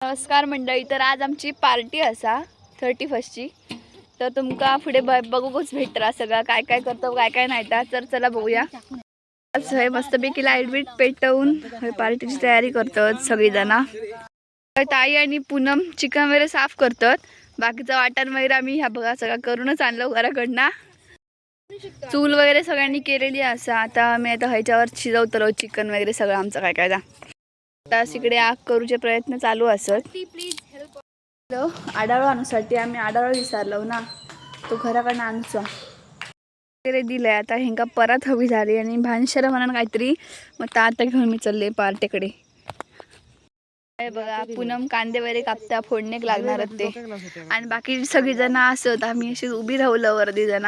नमस्कार मंडळी, तर आज आमची पार्टी असा 31ची. तर तुमका पुढे बघूच भेटला सगळं काय काय करतो काय काय नाही. तर चला बघूया. आज हे मस्तपैकी लाईट बीट पेटवून पार्टीची तयारी करतात सगळीजण. ताई आणि पूनम चिकन वगैरे साफ करतात. बाकीचं वाटण वगैरे आम्ही ह्या बघा सगळं करूनच आणलो घराकडनं. चूल वगैरे सगळ्यांनी केलेली असा. आता मी ह्याच्यावर शिजवतो चिकन वगैरे सगळं आमचं काय काय. आता इकडे आग करूचे प्रयत्न चालू असत. आडाळो आणूसाठी आम्ही आडाळो विसरलो ना, तो घराकडनं आणूचा वगैरे दिलाय. आता हेंका परत हवी झाली आणि भानशर म्हणून काहीतरी. मग आता घेऊन मी चालले पार्टीकडे. बघा पूनम कांदे वगैरे कापता, फोडणीक लागणार ते. आणि बाकी सगळी जण असत. आम्ही अशी उभी राहलो वर्दी जण.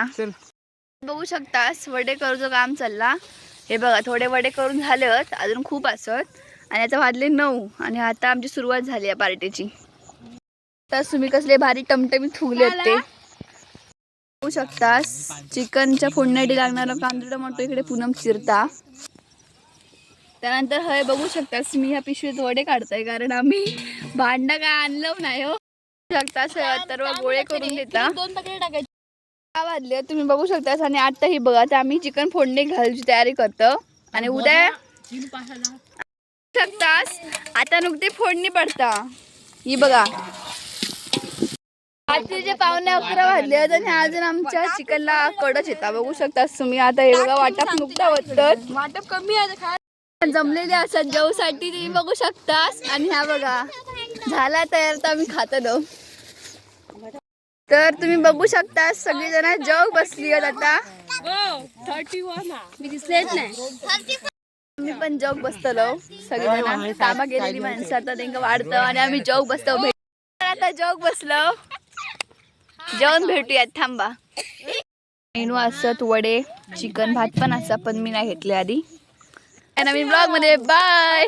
बघू शकतास वडे करूचं काम चालला. हे बघा थोडे वडे करून झाले आहेत, अजून खूप असत. आणि आता वाजले 9 आणि आता आमची सुरुवात झाली आहे पार्टीची. तर तुम्ही कसले भारी टमटमी फुगले ते बघू शकतास. चिकनच्या फोडण्यासाठी लागणारा कांदा टोमॅटो इकडे पूनम चिरता. त्यानंतर हे बघू शकतास मी ह्या पिशवीत वडे काढताय, कारण आम्ही भांडा काय आणलं नाही हो. शकतास तर गोळे करून देता. 2 पॅकेट टाकायचे. वाजले तुम्ही बघू शकतास. आणि आता ही बघा तर आम्ही चिकन फोडणी घालायची तयारी करतो. आणि उद्या शकतास आता नुकती फोडणी पडता. ही बघा रात्रीचे 11:15 वाजले आणि अजून आमच्या चिकनला कडच येता. बघू शकतास तुम्ही. आता हे बघा वाटप नुकता वाटत. वाटप कमी आहे जमलेले असतात जेवसाठी तुम्ही बघू शकतास. आणि ह्या बघा झाला तयार तर आम्ही खातो. तर तुम्ही बघू शकता सगळी जण जेव बसली आहेत. आता 31 मी दिसलेच नाही. मी पण जॉग बसतलो. सगळेजण कामा गेलेली माणसं आता त्यांना वाढतं आणि आम्ही जॉग बसतो. आता जॉग बसलो. जेवण भेटूयात थांबा. मेनू असत वडे, चिकन, भात पण असत पण मी नाही घेतले आधी. नवीन ब्लॉग मध्ये बाय.